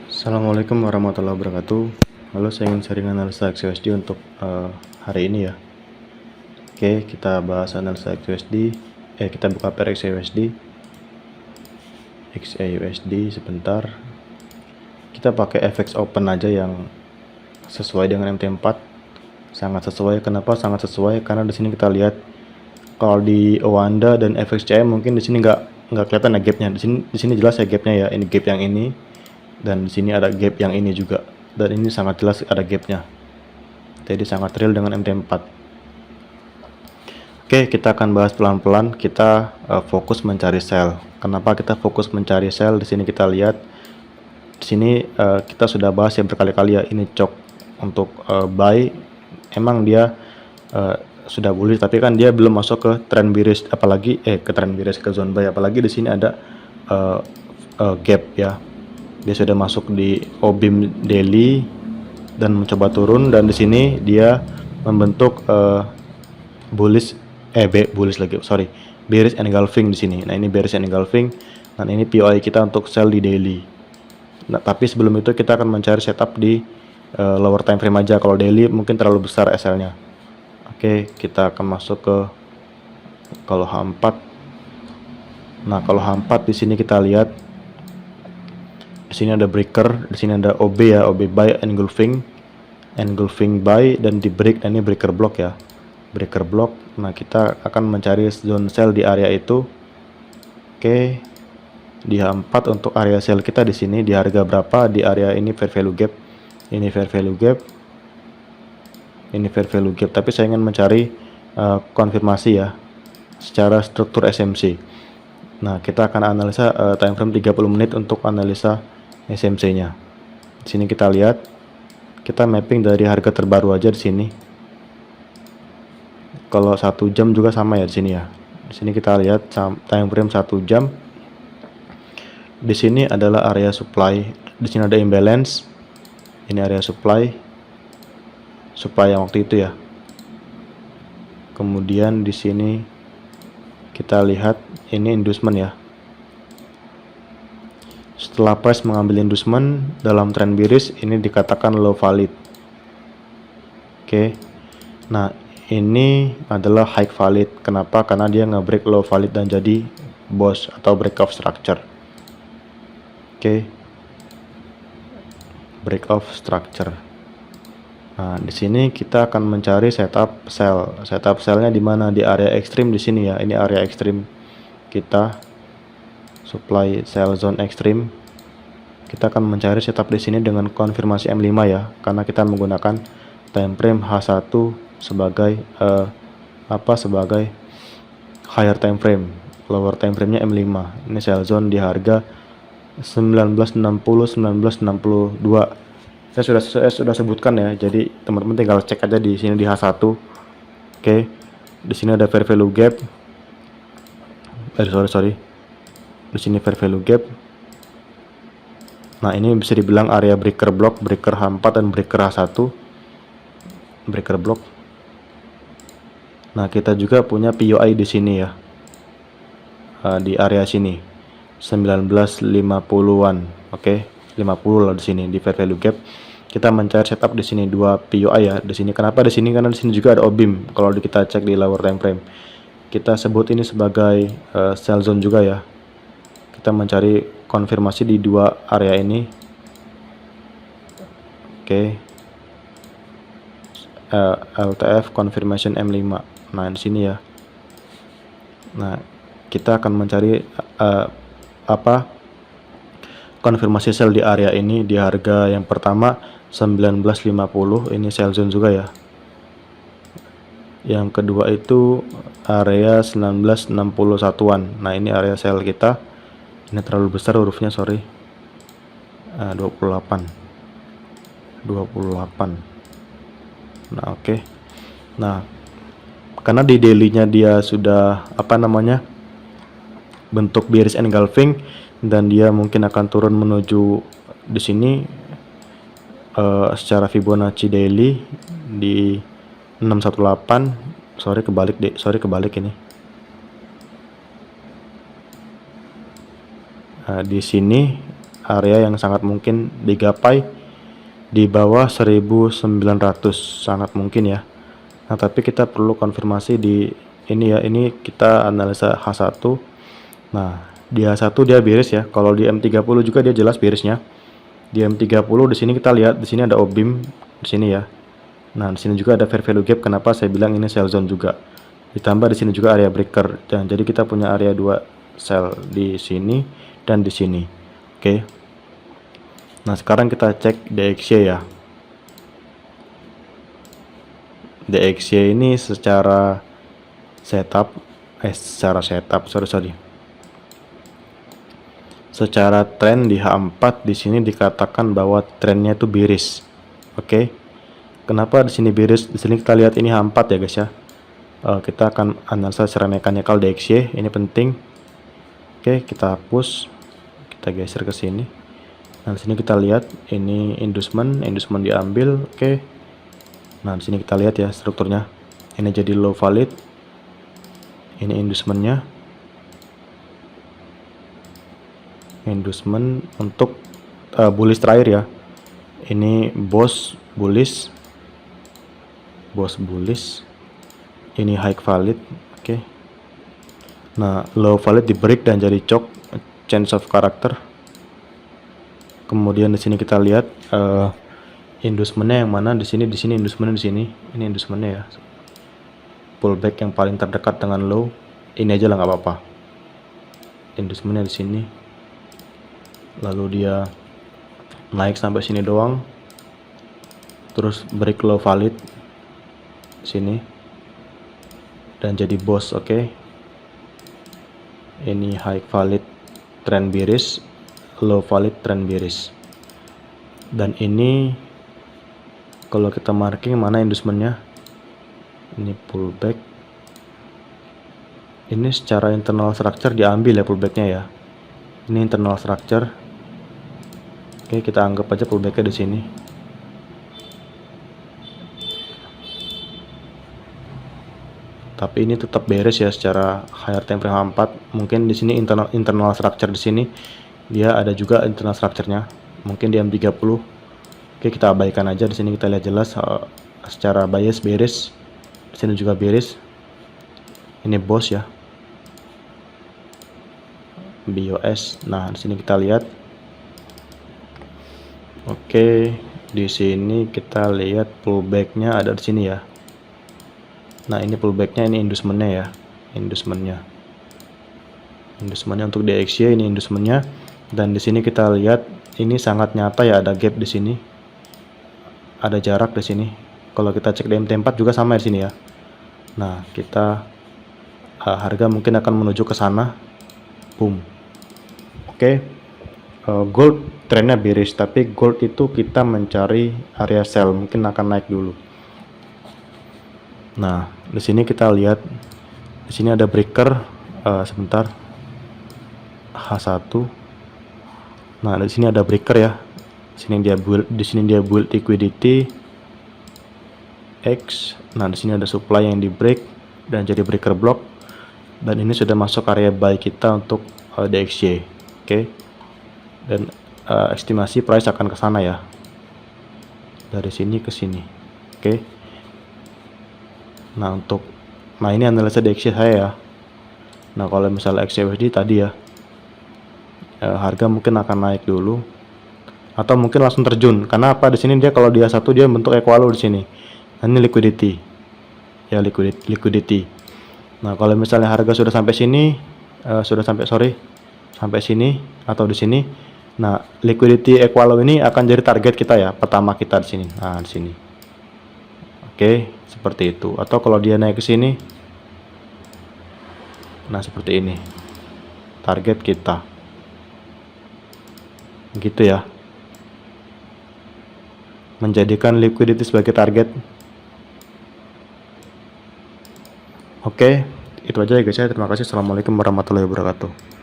Assalamualaikum warahmatullahi wabarakatuh. Halo, saya ingin sharing analisa XUSD untuk hari ini ya. Oke, kita bahas analisa XUSD. Kita buka pair XAUSD. XAUSD sebentar. Kita pakai FX Open aja yang sesuai dengan MT4. Sangat sesuai. Kenapa sangat sesuai? Karena di sini kita lihat kalau di Owanda dan FXCM mungkin di sini nggak kelihatan ya gapnya. Di sini jelas ya gapnya ya. Ini gap yang ini. Dan di sini ada gap yang ini juga, dan ini sangat jelas ada gapnya, jadi sangat real dengan MT4. Oke, kita akan bahas pelan-pelan. Kita fokus mencari sell. Kenapa kita fokus mencari sell? Di sini kita lihat, di sini kita sudah bahas ya berkali-kali ya, ini cok untuk buy. Emang dia sudah bullish, tapi kan dia belum masuk ke trend bearish, apalagi ke trend bearish, ke zone buy, apalagi di sini ada gap ya. Dia sudah masuk di OBIM daily dan mencoba turun, dan di sini dia membentuk bearish engulfing di sini. Nah, ini bearish engulfing, dan ini POI kita untuk sell di daily. Nah, tapi sebelum itu kita akan mencari setup di lower time frame aja. Kalau daily mungkin terlalu besar SL-nya. Oke, kita akan masuk ke kalau H4. Nah, kalau H4 di sini kita lihat, di sini ada breaker, di sini ada OB ya, OB buy engulfing buy, dan di break. Ini breaker block ya, breaker block. Nah, kita akan mencari zone sell di area itu. Oke, di H4 untuk area sell kita di sini di harga berapa? Di area ini fair value gap, ini fair value gap, ini fair value gap. Tapi saya ingin mencari konfirmasi ya secara struktur SMC. Nah, kita akan analisa time frame 30 menit untuk analisa SMC-nya. Di sini kita lihat, kita mapping dari harga terbaru aja di sini. Kalau 1 jam juga sama ya di sini ya. Di sini kita lihat time frame 1 jam. Di sini adalah area supply. Di sini ada imbalance. Ini area supply yang waktu itu ya. Kemudian di sini kita lihat ini inducement ya. Setelah price mengambil inducement dalam trend bearish, ini dikatakan low valid. Oke. Nah, ini adalah high valid. Kenapa? Karena dia nge-break low valid dan jadi boss atau break off structure. Oke. Break off structure. Nah, di sini kita akan mencari setup sell. Setup sellnya di mana? Di area ekstrim di sini ya. Ini area ekstrim kita. Supply sell zone ekstrim. Kita akan mencari setup di sini dengan konfirmasi M5 ya, karena kita menggunakan time frame H1 sebagai sebagai higher time frame. Lower time frame-nya M5. Ini sell zone di harga 1960 1962. Saya sudah sebutkan ya. Jadi teman-teman tinggal cek aja di sini di H1. Oke. Di sini ada fair value gap. Di sini fair value gap. Nah, ini bisa dibilang area breaker block, breaker H4 dan breaker H1. Breaker block. Nah, kita juga punya POI di sini ya. Di area sini 1950-an. Oke, 50 lah di sini di fair value gap. Kita mencari setup di sini 2 POI ya. Di sini kenapa di sini? Karena di sini juga ada OBIM. Kalau kita cek di lower time frame, kita sebut ini sebagai sell zone juga ya. Kita mencari konfirmasi di 2 area ini. Oke. LTF confirmation M5. Nah, di sini ya. Nah, kita akan mencari konfirmasi sell di area ini di harga yang pertama 1950. Ini sell zone juga ya. Yang kedua itu area 1961-an. Nah, ini area sell kita. Ini terlalu besar hurufnya, sorry. 28. Nah, oke. Nah, karena di daily-nya dia sudah bentuk bearish engulfing, dan dia mungkin akan turun menuju di sini secara Fibonacci daily di 618. Sorry kebalik ini. Di sini area yang sangat mungkin digapai di bawah 1900, sangat mungkin ya. Nah, tapi kita perlu konfirmasi di ini ya, ini kita analisa H1. Nah, di H1 dia bearish ya. Kalau di M30 juga dia jelas bearishnya. Di M30 di sini kita lihat, di sini ada OBIM di sini ya. Nah, di sini juga ada fair value gap. Kenapa saya bilang ini sell zone juga? Ditambah di sini juga area breaker. Dan jadi kita punya area 2 sell di sini dan di sini. Oke. Nah, sekarang kita cek DXY ya. DXY ini secara setup, secara tren di H4 di sini dikatakan bahwa trennya itu bearish. Oke. Kenapa di sini bearish? Di sini kita lihat ini H4 ya guys ya. Kita akan analisa secara mekanikal DXY, ini penting. Oke, kita hapus. Kita geser ke sini. Nah, di sini kita lihat ini inducement diambil. Oke. Nah, di sini kita lihat ya strukturnya. Ini jadi low valid. Ini inducementnya. Inducement untuk bullish terakhir ya. Ini boss bullish. Ini high valid. Oke. Nah, low valid di break dan jadi choke, change of character. Kemudian di sini kita lihat inducementnya yang mana, di sini inducementnya di sini. Ini inducementnya ya. Pullback yang paling terdekat dengan low. Ini aja lah nggak apa-apa. Inducementnya di sini. Lalu dia naik sampai sini doang. Terus break low valid sini. Dan jadi boss, oke. Ini high valid trend bearish, low valid trend bearish. Dan ini kalau kita marking mana inducementnya, ini pullback. Ini secara internal structure diambil ya pullbacknya ya. Ini internal structure. Oke, kita anggap aja pullbacknya di sini. Tapi ini tetap bearish ya secara higher time frame H4. Mungkin di sini internal structure di sini dia ada juga internal structure-nya. Mungkin di M30. Oke, kita abaikan aja. Di sini kita lihat jelas secara bias bearish. Di sini juga bearish. Ini boss ya. BOS. Nah, di sini kita lihat. Oke, di sini kita lihat pullbacknya ada di sini ya. Nah, ini pullbacknya, ini inducementnya ya. Inducementnya untuk DXY, ini inducementnya. Dan di sini kita lihat ini sangat nyata ya, ada gap di sini. Ada jarak di sini. Kalau kita cek di MT4 juga sama di sini ya. Nah, kita harga mungkin akan menuju ke sana. Boom. Oke. Gold trennya bearish, tapi gold itu kita mencari area sell, mungkin akan naik dulu. Nah, di sini kita lihat di sini ada breaker sebentar. H1. Nah, di sini ada breaker ya. Di sini dia build liquidity X. Nah, di sini ada supply yang di break dan jadi breaker block. Dan ini sudah masuk area buy kita untuk DXY. Oke. Dan estimasi price akan ke sana ya. Dari sini ke sini. Oke. Nah, ini analisa DXY saya ya. Nah, kalau misalnya XYUSD tadi ya, harga mungkin akan naik dulu atau mungkin langsung terjun. Karena apa, di sini dia kalau dia satu dia bentuk equalo di sini. Nah, ini liquidity. Ya, liquidity. Nah, kalau misalnya harga sudah sampai sini, sampai sini atau di sini. Nah, liquidity equalo ini akan jadi target kita ya, pertama kita di sini. Nah, di sini. Oke, seperti itu. Atau kalau dia naik ke sini, nah seperti ini. Target kita. Gitu ya. Menjadikan liquidity sebagai target. Oke, itu aja ya guys ya. Terima kasih. Assalamualaikum warahmatullahi wabarakatuh.